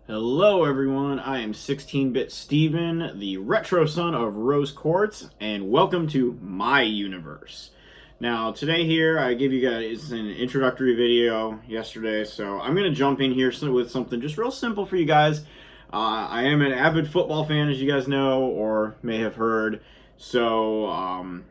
Hello everyone, I am 16-Bit Steven, the retro son of Rose Quartz, and welcome to my universe. Now today here I gave you guys an introductory video yesterday, so I'm going to jump in here with something just real simple for you guys. I am an avid football fan, as you guys know or may have heard, so I'm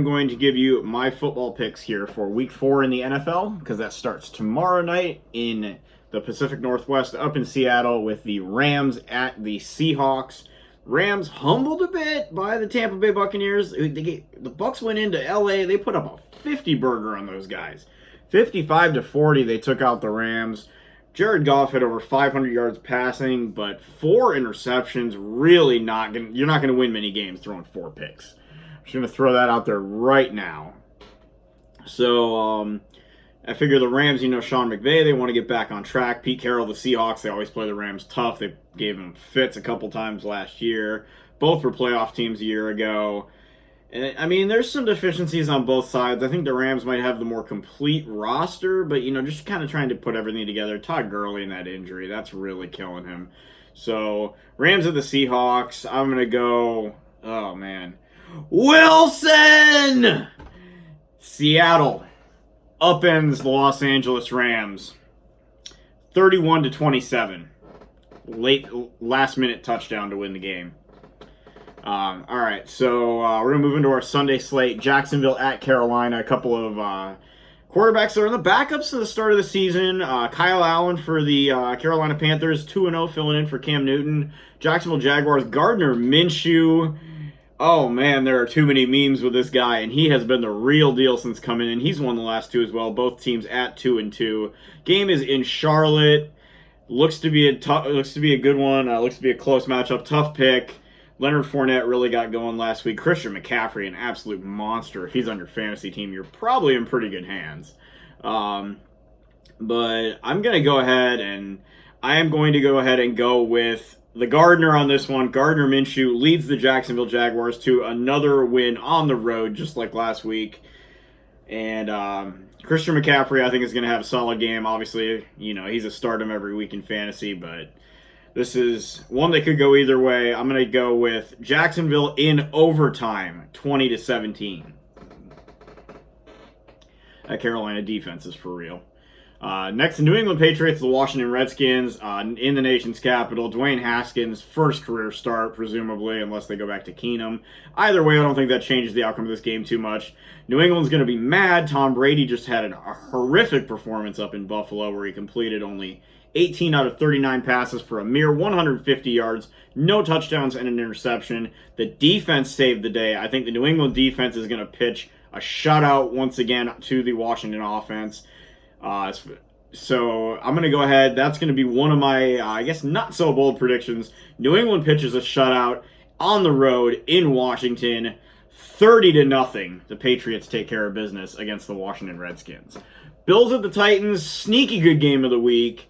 going to give you my football picks here for week 4 in the NFL, because that starts tomorrow night in the Pacific Northwest up in Seattle with the Rams at the Seahawks. Rams humbled a bit by the Tampa Bay Buccaneers. The Bucs went into LA. They put up a 50 burger on those guys. 55-40, they took out the Rams. Jared Goff had over 500 yards passing, but 4 interceptions. Really not going. You're not going to win many games throwing 4 picks. I'm just going to throw that out there right now. So, I figure the Rams, Sean McVay, they want to get back on track. Pete Carroll, the Seahawks, they always play the Rams tough. They gave them fits a couple times last year. Both were playoff teams a year ago. And, there's some deficiencies on both sides. I think the Rams might have the more complete roster, but, just kind of trying to put everything together. Todd Gurley and that injury, that's really killing him. So, Rams at the Seahawks. I'm going to go, oh, man. Wilson! Seattle upends the Los Angeles Rams 31-27. Last minute touchdown to win the game. All right, so we're going to move into our Sunday slate. Jacksonville at Carolina. A couple of quarterbacks that are in the backups to the start of the season. Kyle Allen for the Carolina Panthers, 2-0, filling in for Cam Newton. Jacksonville Jaguars, Gardner Minshew. Oh, man, there are too many memes with this guy, and he has been the real deal since coming in. He's won the last 2 as well, both teams at 2-2. Game is in Charlotte. Looks to be a good one. Looks to be a close matchup. Tough pick. Leonard Fournette really got going last week. Christian McCaffrey, an absolute monster. If he's on your fantasy team, you're probably in pretty good hands. But I'm going to go ahead and go with the Gardner on this one. Gardner Minshew leads the Jacksonville Jaguars to another win on the road, just like last week. And Christian McCaffrey, I think, is going to have a solid game. Obviously, he's a stardom every week in fantasy, but this is one that could go either way. I'm going to go with Jacksonville in overtime, 20-17. That Carolina defense is for real. Next, the New England Patriots, the Washington Redskins, in the nation's capital. Dwayne Haskins' first career start, presumably, unless they go back to Keenum. Either way, I don't think that changes the outcome of this game too much. New England's going to be mad. Tom Brady just had a horrific performance up in Buffalo, where he completed only 18 out of 39 passes for a mere 150 yards, no touchdowns, and an interception. The defense saved the day. I think the New England defense is going to pitch a shutout once again to the Washington offense. So I'm going to go ahead. That's going to be one of my, not so bold predictions. New England pitches a shutout on the road in Washington, 30-0. The Patriots take care of business against the Washington Redskins. Bills at the Titans, sneaky good game of the week.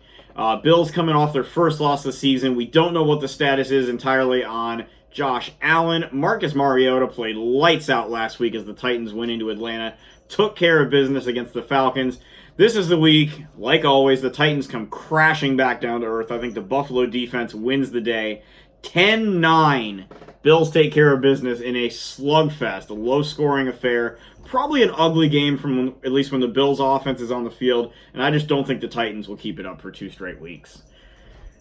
Bills coming off their first loss of the season. We don't know what the status is entirely on Josh Allen. Marcus Mariota played lights out last week as the Titans went into Atlanta, took care of business against the Falcons. This is the week, like always, the Titans come crashing back down to earth. I think the Buffalo defense wins the day. 10-9. Bills take care of business in a slugfest, a low-scoring affair. Probably an ugly game from at least when the Bills' offense is on the field, and I just don't think the Titans will keep it up for 2 straight weeks.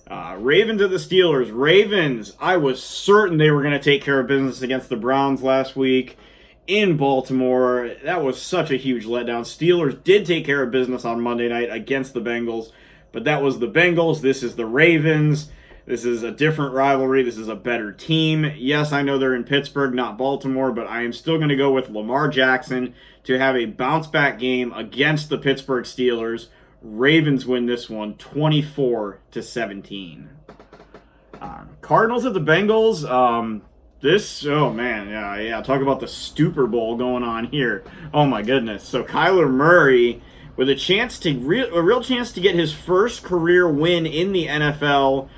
Ravens at the Steelers. Ravens, I was certain they were going to take care of business against the Browns last week in Baltimore. That was such a huge letdown. Steelers did take care of business on Monday night against the Bengals, but that was the Bengals. This is the Ravens. This is a different rivalry. This is a better team. Yes, I know they're in Pittsburgh, not Baltimore, but I am still going to go with Lamar Jackson to have a bounce-back game against the Pittsburgh Steelers. Ravens win this one 24-17. Cardinals at the Bengals. Talk about the Stupor Bowl going on here. Oh my goodness. So Kyler Murray with a real chance to get his first career win in the NFL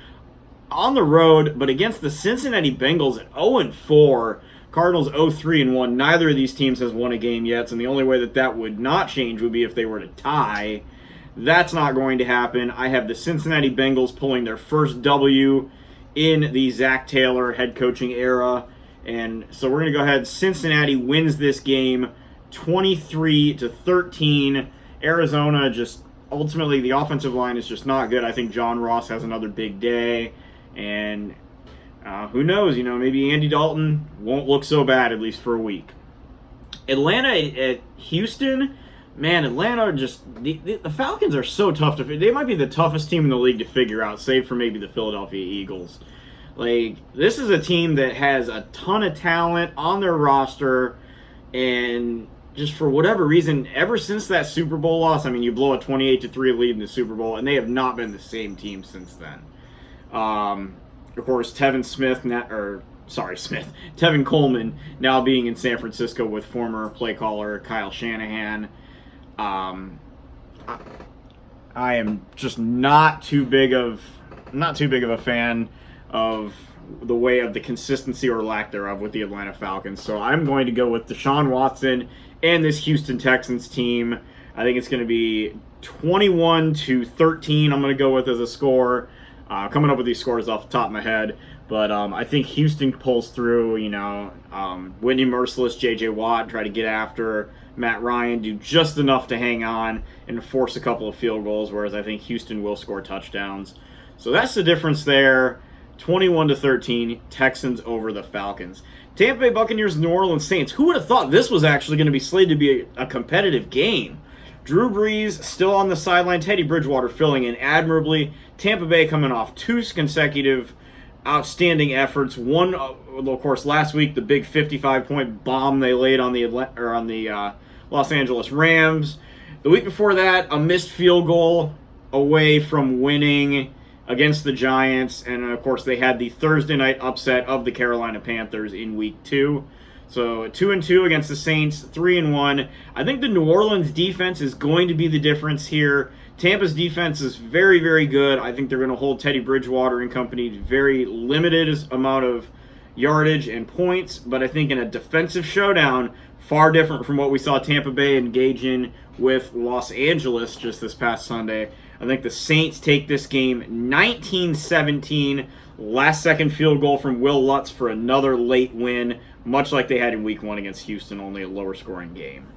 on the road, but against the Cincinnati Bengals at 0-4. Cardinals 0-3-1. Neither of these teams has won a game yet, and the only way that would not change would be if they were to tie. That's not going to happen. I have the Cincinnati Bengals pulling their first W in the Zach Taylor head coaching era. And so we're going to go ahead. Cincinnati wins this game 23-13. Arizona just ultimately, the offensive line is just not good. I think John Ross has another big day. And who knows, maybe Andy Dalton won't look so bad, at least for a week. Atlanta at Houston. Man, Atlanta just... The Falcons are so tough to... They might be the toughest team in the league to figure out, save for maybe the Philadelphia Eagles. This is a team that has a ton of talent on their roster, and just for whatever reason, ever since that Super Bowl loss, you blow a 28-3 lead in the Super Bowl, and they have not been the same team since then. Of course, Tevin Coleman now being in San Francisco with former play caller Kyle Shanahan. I am just not too big of a fan of the way of the consistency or lack thereof with the Atlanta Falcons. So I'm going to go with Deshaun Watson and this Houston Texans team. I think it's going to be 21-13. I'm going to go with as a score. Coming up with these scores off the top of my head. But I think Houston pulls through, Whitney Merciless, J.J. Watt, try to get after Matt Ryan, do just enough to hang on and force a couple of field goals, whereas I think Houston will score touchdowns. So that's the difference there. 21-13, Texans over the Falcons. Tampa Bay Buccaneers, New Orleans Saints. Who would have thought this was actually going to be slated to be a competitive game? Drew Brees still on the sideline. Teddy Bridgewater filling in admirably. Tampa Bay coming off 2 consecutive outstanding efforts. One, of course, last week, the big 55-point bomb they laid on the Los Angeles Rams. The week before that, a missed field goal away from winning against the Giants. And, of course, they had the Thursday night upset of the Carolina Panthers in week 2. So 2-2 against the Saints, 3-1. I think the New Orleans defense is going to be the difference here. Tampa's defense is very, very good. I think they're going to hold Teddy Bridgewater and company to very limited amount of yardage and points. But I think in a defensive showdown, far different from what we saw Tampa Bay engage in with Los Angeles just this past Sunday. I think the Saints take this game 19-17. Last second field goal from Will Lutz for another late win, much like they had in week 1 against Houston, only a lower scoring game.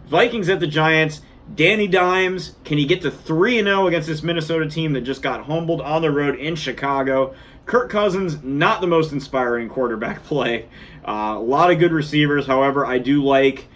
Vikings at the Giants. Danny Dimes, can he get to 3-0 against this Minnesota team that just got humbled on the road in Chicago? Kirk Cousins, not the most inspiring quarterback play. A lot of good receivers. However, I do like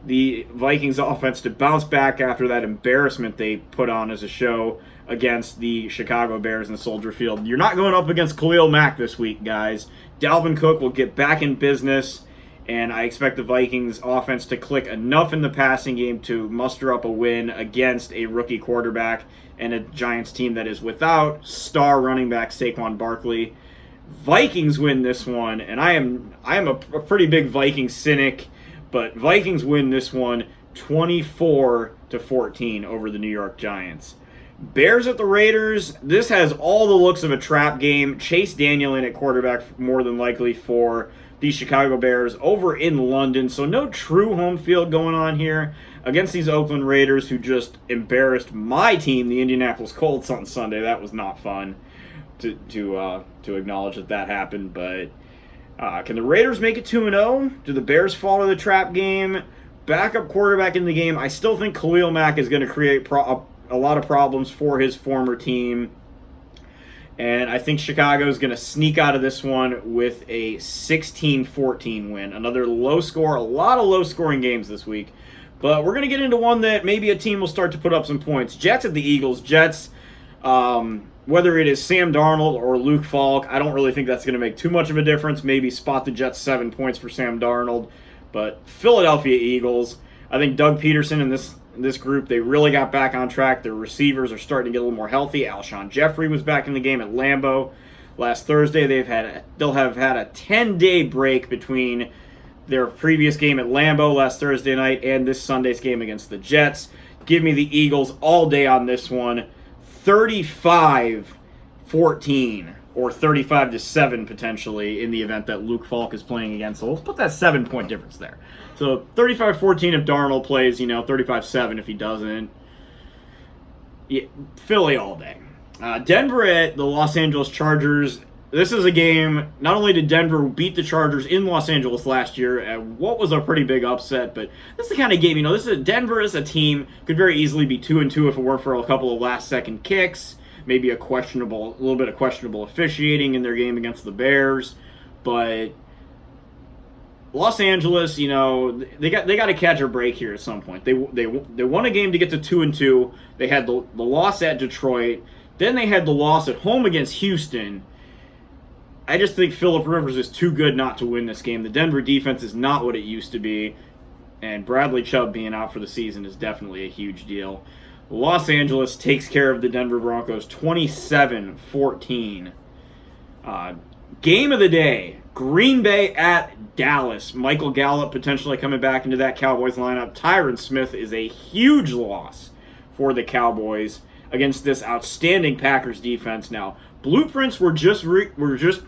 the Vikings offense to bounce back after that embarrassment they put on as a show against the Chicago Bears in Soldier Field. You're not going up against Khalil Mack this week, guys. Dalvin Cook will get back in business, and I expect the Vikings offense to click enough in the passing game to muster up a win against a rookie quarterback and a Giants team that is without star running back Saquon Barkley. Vikings win this one, and I am a pretty big Vikings cynic, but Vikings win this one 24-14 over the New York Giants. Bears at the Raiders. This has all the looks of a trap game. Chase Daniel in at quarterback more than likely for the Chicago Bears over in London. So no true home field going on here against these Oakland Raiders who just embarrassed my team, the Indianapolis Colts, on Sunday. That was not fun to acknowledge that happened. But can the Raiders make it 2-0? Do the Bears fall to the trap game? Backup quarterback in the game. I still think Khalil Mack is going to create a lot of problems for his former team. And I think Chicago is going to sneak out of this one with a 16-14 win. Another low score, a lot of low-scoring games this week. But we're going to get into one that maybe a team will start to put up some points. Jets at the Eagles. Jets, whether it is Sam Darnold or Luke Falk, I don't really think that's going to make too much of a difference. Maybe spot the Jets 7 points for Sam Darnold. But Philadelphia Eagles, I think Doug Peterson and this group, they really got back on track. Their receivers are starting to get a little more healthy. Alshon Jeffrey was back in the game at Lambeau last Thursday. They'll have had a 10-day break between their previous game at Lambeau last Thursday night and this Sunday's game against the Jets. Give me the Eagles all day on this one. 35-14 or 35-7 potentially in the event that Luke Falk is playing against. So let's put that 7-point difference there. So 35-14 if Darnold plays, 35-7 if he doesn't. Yeah, Philly all day. Denver at the Los Angeles Chargers. This is a game, not only did Denver beat the Chargers in Los Angeles last year at what was a pretty big upset, but this is the kind of game, Denver is a team, could very easily be 2-2 if it weren't for a couple of last-second kicks, maybe a little bit of questionable officiating in their game against the Bears, but Los Angeles, they got to catch a break here at some point. They won a game to get to 2-2. They had the loss at Detroit, then they had the loss at home against Houston. I just think Phillip Rivers is too good not to win this game. The Denver defense is not what it used to be, and Bradley Chubb being out for the season is definitely a huge deal. Los Angeles takes care of the Denver Broncos 27-14. Game of the day, Green Bay at Dallas. Michael Gallup potentially coming back into that Cowboys lineup. Tyron Smith is a huge loss for the Cowboys against this outstanding Packers defense. Now, blueprints were just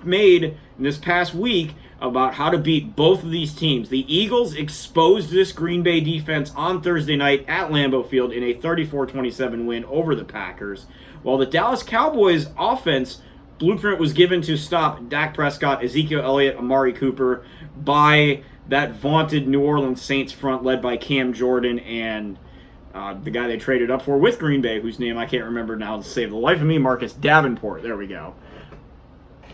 made in this past week about how to beat both of these teams. The Eagles exposed this Green Bay defense on Thursday night at Lambeau Field in a 34-27 win over the Packers, while the Dallas Cowboys offense blueprint was given to stop Dak Prescott, Ezekiel Elliott, Amari Cooper by that vaunted New Orleans Saints front led by Cam Jordan and the guy they traded up for with Green Bay, whose name I can't remember now to save the life of me, Marcus Davenport. There we go.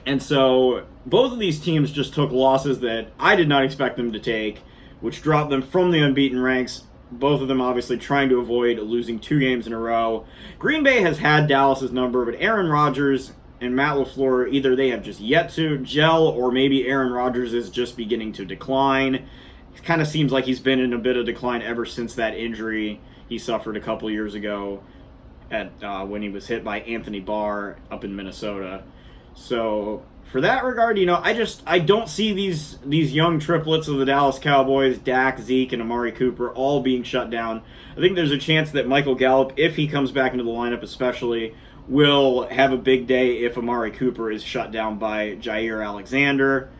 And so both of these teams just took losses that I did not expect them to take, which dropped them from the unbeaten ranks. Both of them obviously trying to avoid losing 2 games in a row. Green Bay has had Dallas's number, but Aaron Rodgers and Matt LaFleur, either they have just yet to gel, or maybe Aaron Rodgers is just beginning to decline. It kind of seems like he's been in a bit of decline ever since that injury he suffered a couple years ago at when he was hit by Anthony Barr up in Minnesota. So for that regard, I don't see these young triplets of the Dallas Cowboys, Dak, Zeke, and Amari Cooper, all being shut down. I think there's a chance that Michael Gallup, if he comes back into the lineup especially, will have a big day if Amari Cooper is shut down by Jair Alexander.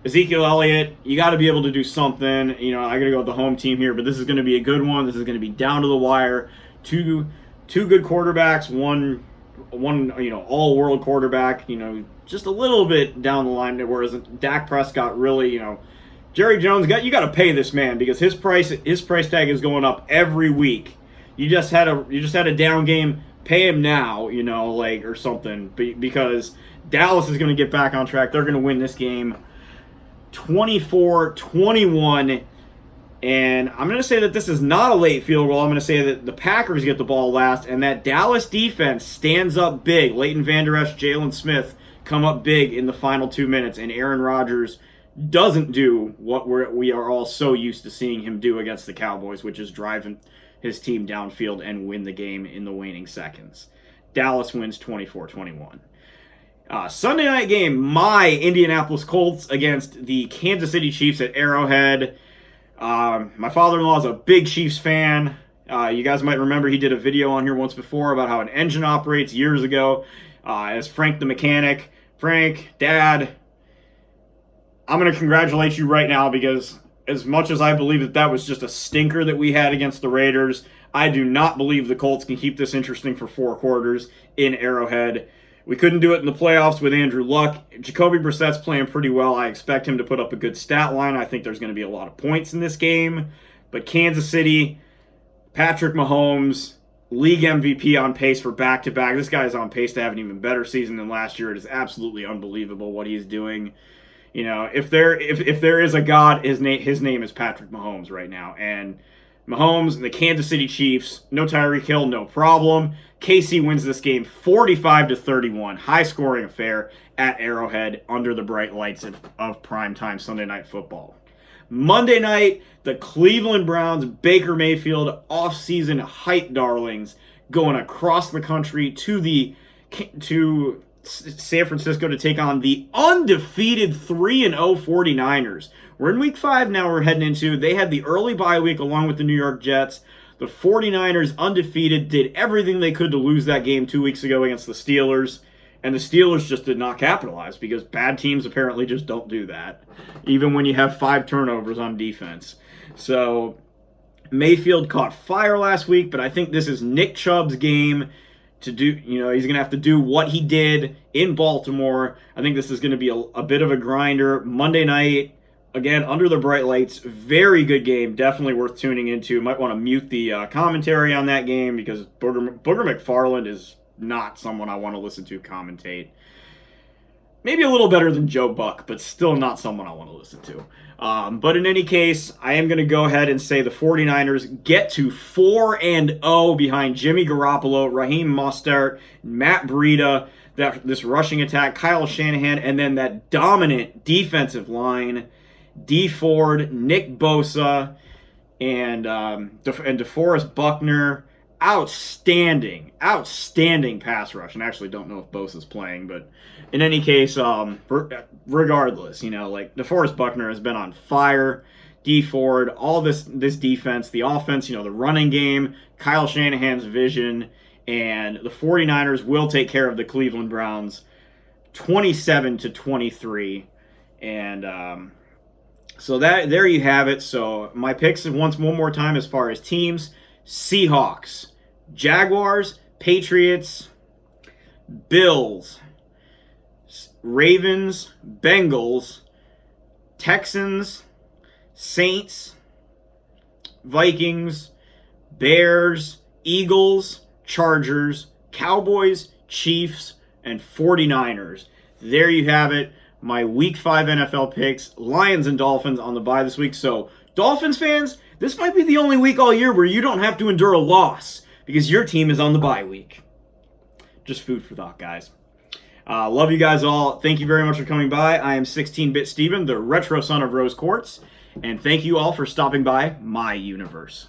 Ezekiel Elliott, you got to be able to do something. I got to go with the home team here, but this is going to be a good one. This is going to be down to the wire. Two good quarterbacks, one all-world quarterback, just a little bit down the line, whereas Dak Prescott really, Jerry Jones, you got to pay this man because his price tag is going up every week. You just had a down game. Pay him now, or something, because Dallas is going to get back on track. They're going to win this game 24-21, and I'm going to say that this is not a late field goal. I'm going to say that the Packers get the ball last, and that Dallas defense stands up big. Leighton Vander Esch, Jalen Smith come up big in the final 2 minutes, and Aaron Rodgers doesn't do what we are all so used to seeing him do against the Cowboys, which is driving his team downfield and win the game in the waning seconds. Dallas wins 24-21. Sunday night game, my Indianapolis Colts against the Kansas City Chiefs at Arrowhead. My father-in-law is a big Chiefs fan. You guys might remember he did a video on here once before about how an engine operates years ago as Frank the mechanic. Frank, Dad, I'm going to congratulate you right now because as much as I believe that was just a stinker that we had against the Raiders, I do not believe the Colts can keep this interesting for 4 quarters in Arrowhead. We couldn't do it in the playoffs with Andrew Luck. Jacoby Brissett's playing pretty well. I expect him to put up a good stat line. I think there's going to be a lot of points in this game. But Kansas City, Patrick Mahomes, league MVP on pace for back-to-back. This guy is on pace to have an even better season than last year. It is absolutely unbelievable what he's doing. If there is a God, his name is Patrick Mahomes right now. And Mahomes and the Kansas City Chiefs, no Tyreek Hill, no problem. KC wins this game 45-31. High-scoring affair at Arrowhead under the bright lights of primetime Sunday Night Football. Monday night, the Cleveland Browns, Baker Mayfield, off-season hype darlings going across the country to San Francisco to take on the undefeated 3-0 49ers. We're in week 5 now we're heading into. They had the early bye week along with the New York Jets. The 49ers, undefeated, did everything they could to lose that game 2 weeks ago against the Steelers. And the Steelers just did not capitalize because bad teams apparently just don't do that, even when you have 5 turnovers on defense. So Mayfield caught fire last week, but I think this is Nick Chubb's game. to do, he's going to have to do what he did in Baltimore. I think this is going to be a bit of a grinder. Monday night, again, under the bright lights, very good game. Definitely worth tuning into. Might want to mute the commentary on that game because Booger McFarland is not someone I want to listen to commentate. Maybe a little better than Joe Buck, but still not someone I want to listen to. But in any case, I am going to go ahead and say the 49ers get to 4-0 behind Jimmy Garoppolo, Raheem Mostert, Matt Breida, this rushing attack, Kyle Shanahan, and then that dominant defensive line, Dee Ford, Nick Bosa, and DeForest Buckner. Outstanding pass rush. And I actually don't know if Bosa's playing, but in any case, regardless, DeForest Buckner has been on fire. Dee Ford, all this defense, the offense, the running game, Kyle Shanahan's vision, and the 49ers will take care of the Cleveland Browns 27-23. And so there you have it. So my picks one more time as far as teams: Seahawks, Jaguars, Patriots, Bills, Ravens, Bengals, Texans, Saints, Vikings, Bears, Eagles, Chargers, Cowboys, Chiefs, and 49ers. There you have it. My Week 5 NFL picks. Lions and Dolphins on the bye this week. So, Dolphins fans, this might be the only week all year where you don't have to endure a loss because your team is on the bye week. Just food for thought, guys. Love you guys all. Thank you very much for coming by. I am 16-Bit Steven, the retro son of Rose Quartz. And thank you all for stopping by my universe.